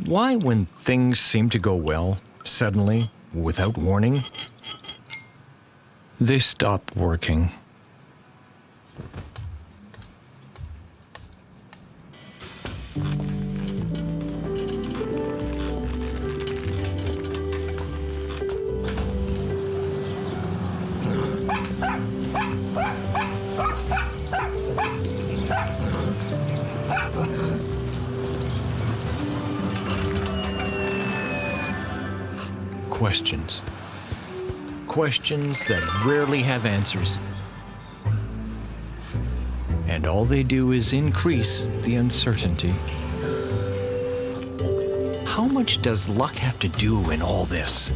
Why, when things seem to go well, suddenly, without warning, they stop working? Questions. Questions that rarely have answers. And all they do is increase the uncertainty. How much does luck have to do in all this?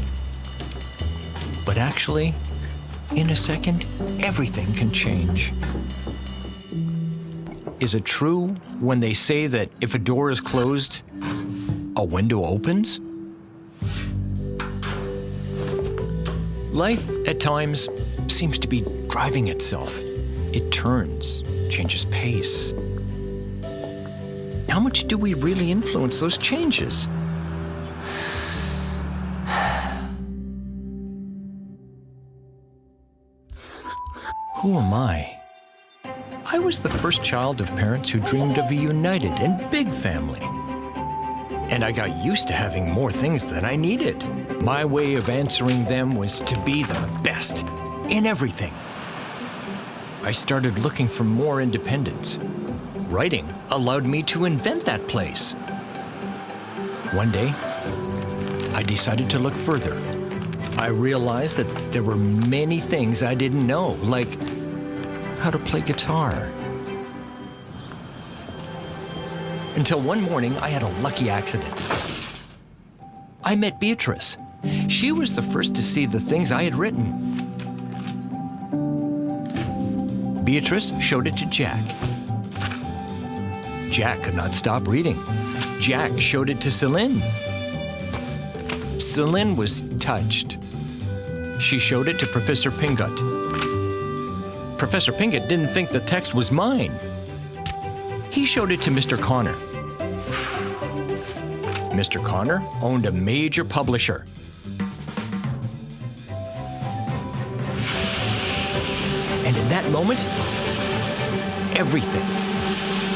But actually, in a second, everything can change. Is it true when they say that if a door is closed, a window opens? Life, at times, seems to be driving itself. It turns, changes pace. How much do we really influence those changes? Who am I? I was the first child of parents who dreamed of a united and big family. And I got used to having more things than I needed. My way of answering them was to be the best in everything. I started looking for more independence. Writing allowed me to invent that place. One day, I decided to look further. I realized that there were many things I didn't know, like how to play guitar. Until one morning, I had a lucky accident. I met Beatrice. She was the first to see the things I had written. Beatrice showed it to Jack. Jack could not stop reading. Jack showed it to Celine. Celine was touched. She showed it to Professor Pingot. Professor Pingot didn't think the text was mine. He showed it to Mr. Connor. Mr. Connor owned a major publisher. And in that moment, everything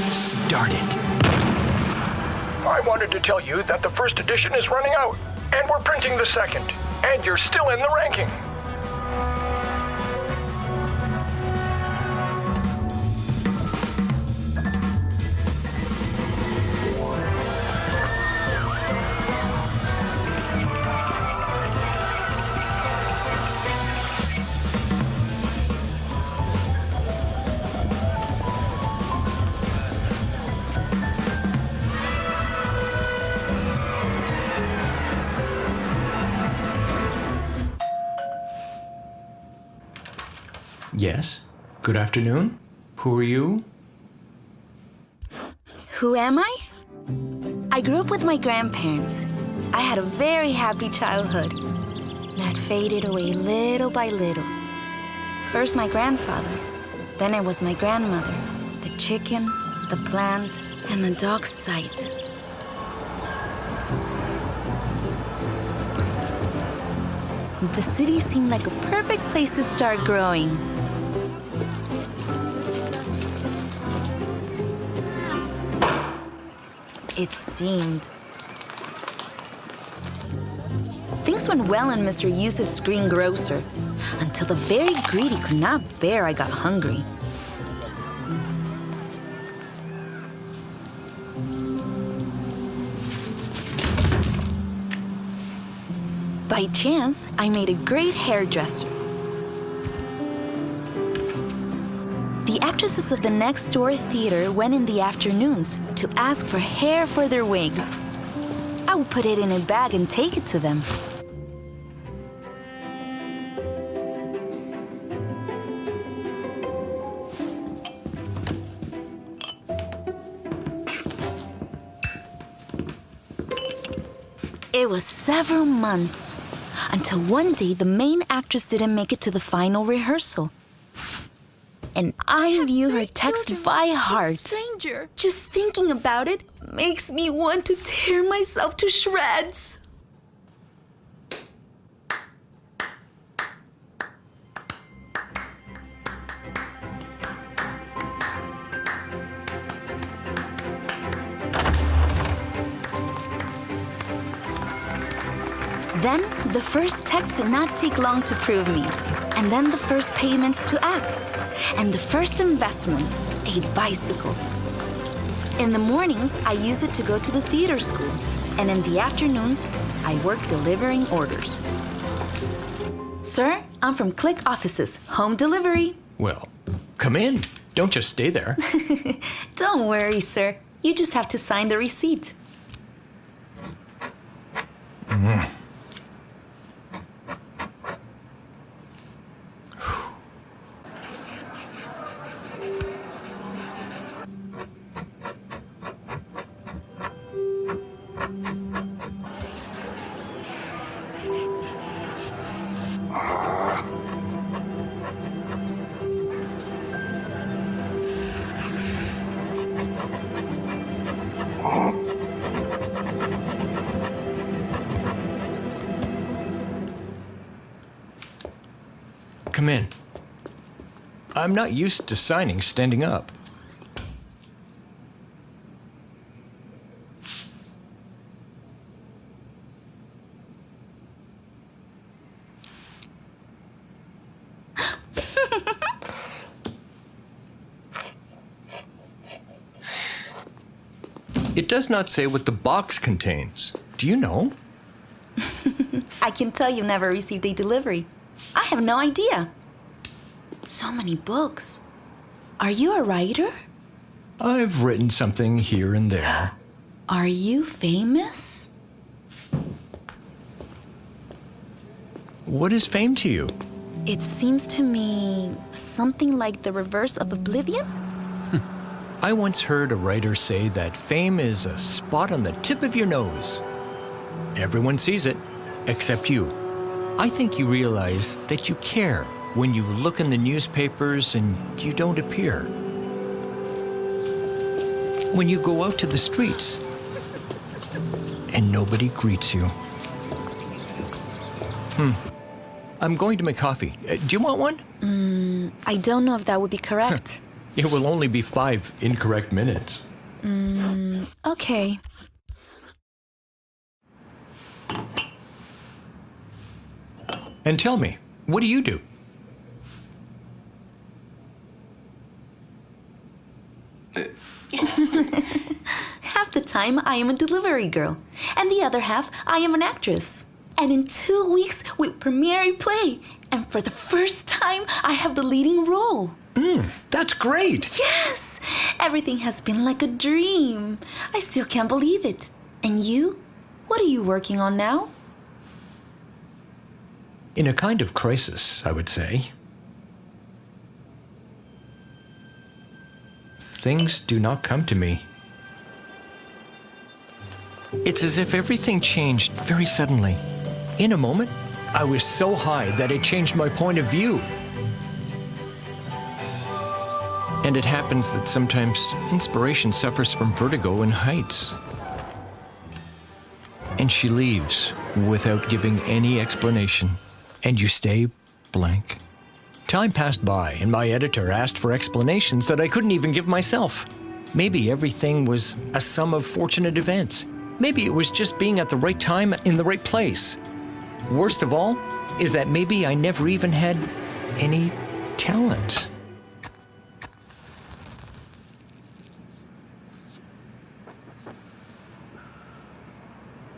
started. I wanted to tell you that the first edition is running out, and we're printing the second, and you're still in the ranking. Yes? Good afternoon? Who are you? Who am I? I grew up with my grandparents. I had a very happy childhood. That faded away little by little. First my grandfather, then it was my grandmother, the chicken, the plant, and the dog's sight. The city seemed like a perfect place to start growing. It seemed. Things went well in Mr. Yusuf's greengrocer, until the very greedy could not bear I got hungry. By chance, I made a great hairdresser. The actresses of the next door theater went in the afternoons to ask for hair for their wigs. I would put it in a bag and take it to them. It was several months, until one day the main actress didn't make it to the final rehearsal. and I knew her text by heart. Stranger. Just thinking about it makes me want to tear myself to shreds. Then, the first text did not take long to prove me. And then the first payments to act. And the first investment, a bicycle. In the mornings, I use it to go to the theater school. And in the afternoons, I work delivering orders. Sir, I'm from Click Offices, home delivery. Well, come in. Don't just stay there. Don't worry, sir. You just have to sign the receipt. Come in. I'm not used to signing standing up. It does not say what the box contains. Do you know? I can tell you've never received a delivery. I have no idea. So many books. Are you a writer? I've written something here and there. Are you famous? What is fame to you? It seems to me something like the reverse of oblivion. I once heard a writer say that fame is a spot on the tip of your nose. Everyone sees it, except you. I think you realize that you care when you look in the newspapers and you don't appear. When you go out to the streets and nobody greets you. I'm going to make coffee. Do you want one? I don't know if that would be correct. It will only be 5 incorrect minutes. Okay. And tell me, what do you do? Half the time, I am a delivery girl. And the other half, I am an actress. And in 2 weeks, we premiere a play. And for the first time, I have the leading role. That's great! Yes! Everything has been like a dream. I still can't believe it. And you? What are you working on now? In a kind of crisis, I would say. Things do not come to me. It's as if everything changed very suddenly. In a moment, I was so high that it changed my point of view. And it happens that sometimes inspiration suffers from vertigo in heights. And she leaves without giving any explanation. And you stay blank. Time passed by, and my editor asked for explanations that I couldn't even give myself. Maybe everything was a sum of fortunate events. Maybe it was just being at the right time in the right place. Worst of all is that maybe I never even had any talent.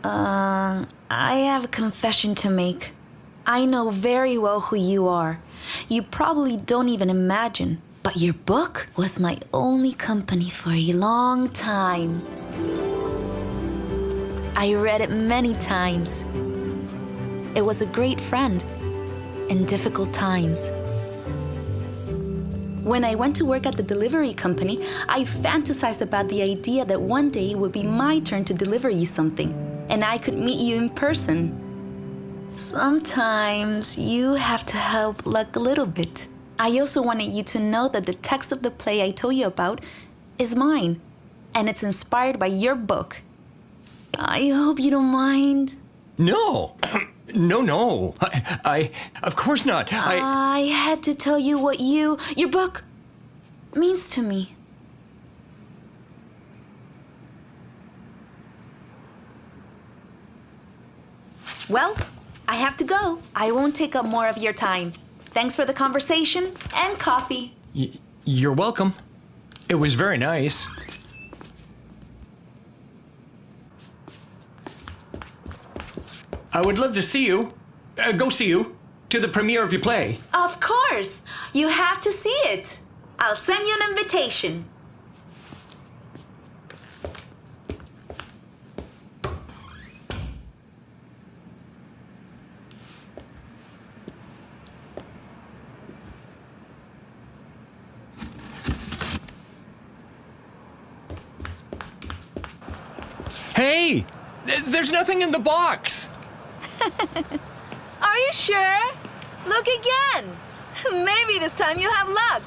I have a confession to make. I know very well who you are. You probably don't even imagine, but your book was my only company for a long time. I read it many times. It was a great friend in difficult times. When I went to work at the delivery company, I fantasized about the idea that one day it would be my turn to deliver you something, and I could meet you in person. Sometimes you have to help luck a little bit. I also wanted you to know that the text of the play I told you about is mine, and it's inspired by your book. I hope you don't mind. No. No. Of course not. I had to tell you what your book, means to me. Well, I have to go. I won't take up more of your time. Thanks for the conversation and coffee. You're welcome. It was very nice. I would love to see you. Go see you. To the premiere of your play. Of course. You have to see it. I'll send you an invitation. Hey! There's nothing in the box! Are you sure? Look again. Maybe this time you have luck.